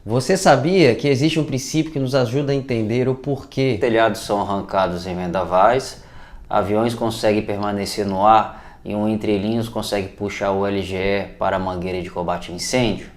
Você sabia que existe um princípio que nos ajuda a entender o porquê Telhados são arrancados em vendavais, aviões conseguem permanecer no ar e um entrelinhos consegue puxar o LGE para a mangueira de combate a incêndio?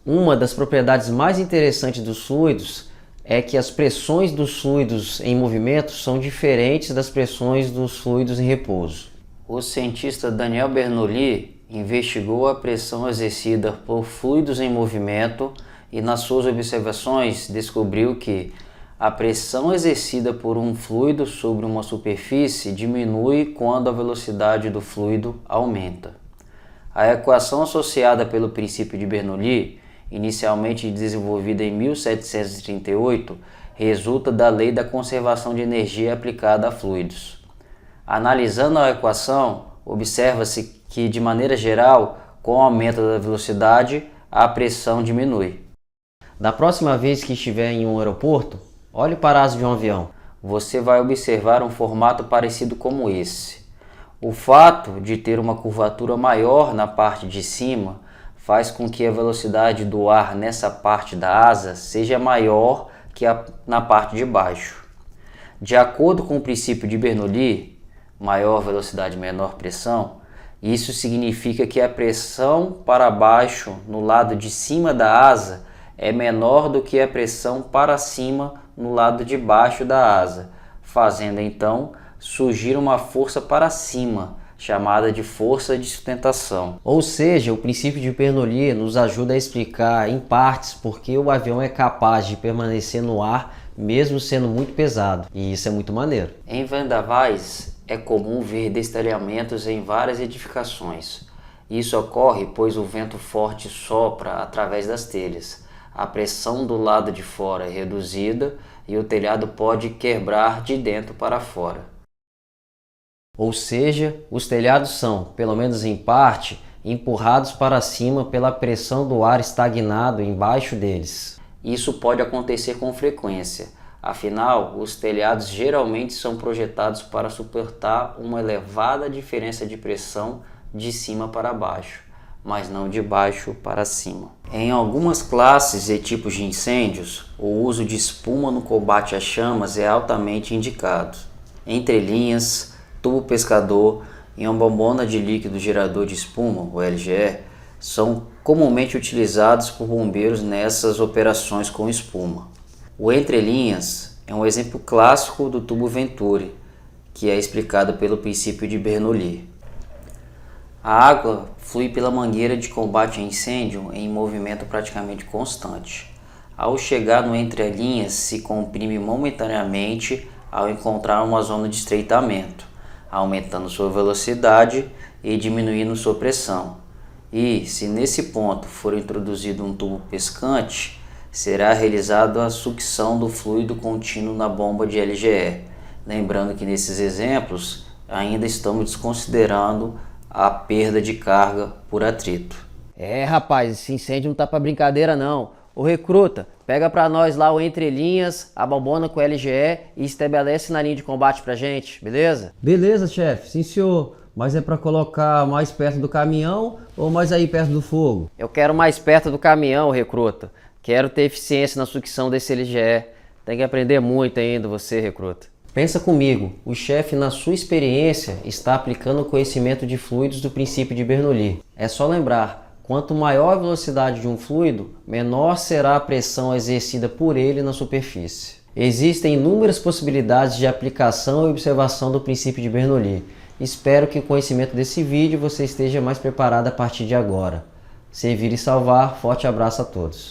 Uma das propriedades mais interessantes dos fluidos é que as pressões dos fluidos em movimento são diferentes das pressões dos fluidos em repouso. O cientista Daniel Bernoulli investigou a pressão exercida por fluidos em movimento e nas suas observações descobriu que a pressão exercida por um fluido sobre uma superfície diminui quando a velocidade do fluido aumenta. A equação associada pelo princípio de Bernoulli, inicialmente desenvolvida em 1738, resulta da lei da conservação de energia aplicada a fluidos. Analisando a equação, observa-se que, de maneira geral, com o aumento da velocidade, a pressão diminui. Da próxima vez que estiver em um aeroporto, olhe para a asa de um avião. Você vai observar um formato parecido como esse. O fato de ter uma curvatura maior na parte de cima faz com que a velocidade do ar nessa parte da asa seja maior que na parte de baixo. De acordo com o princípio de Bernoulli, maior velocidade, menor pressão, isso significa que a pressão para baixo no lado de cima da asa é menor do que a pressão para cima no lado de baixo da asa, fazendo então surgir uma força para cima, chamada de força de sustentação. Ou seja, o princípio de Bernoulli nos ajuda a explicar em partes por que o avião é capaz de permanecer no ar mesmo sendo muito pesado, e isso é muito maneiro. Em vendavais é comum ver destelhamentos em várias edificações. Isso ocorre pois o vento forte sopra através das telhas. A pressão do lado de fora é reduzida e o telhado pode quebrar de dentro para fora. Ou seja, os telhados são, pelo menos em parte, empurrados para cima pela pressão do ar estagnado embaixo deles. Isso pode acontecer com frequência, afinal, os telhados geralmente são projetados para suportar uma elevada diferença de pressão de cima para baixo, mas não de baixo para cima. Em algumas classes e tipos de incêndios, o uso de espuma no combate a chamas é altamente indicado. Entrelinhas, tubo pescador e uma bombona de líquido gerador de espuma, o LGE, são comumente utilizados por bombeiros nessas operações com espuma. O entrelinhas é um exemplo clássico do tubo Venturi, que é explicado pelo princípio de Bernoulli. A água flui pela mangueira de combate a incêndio em movimento praticamente constante. Ao chegar no entrelinhas, se comprime momentaneamente ao encontrar uma zona de estreitamento, aumentando sua velocidade e diminuindo sua pressão. E, se nesse ponto for introduzido um tubo pescante, será realizada a sucção do fluido contínuo na bomba de LGE. Lembrando que nesses exemplos ainda estamos desconsiderando a perda de carga por atrito. Rapaz, esse incêndio não tá pra brincadeira não. Ô recruta, pega pra nós lá o entrelinhas, a bombona com LGE e estabelece na linha de combate pra gente, beleza? Beleza, chefe, sim senhor. Mas é pra colocar mais perto do caminhão ou mais aí perto do fogo? Eu quero mais perto do caminhão, recruta. Quero ter eficiência na sucção desse LGE. Tem que aprender muito ainda você, recruta. Pensa comigo, o chefe, na sua experiência, está aplicando o conhecimento de fluidos do princípio de Bernoulli. É só lembrar, quanto maior a velocidade de um fluido, menor será a pressão exercida por ele na superfície. Existem inúmeras possibilidades de aplicação e observação do princípio de Bernoulli. Espero que com o conhecimento desse vídeo você esteja mais preparado a partir de agora. Servir e salvar, forte abraço a todos.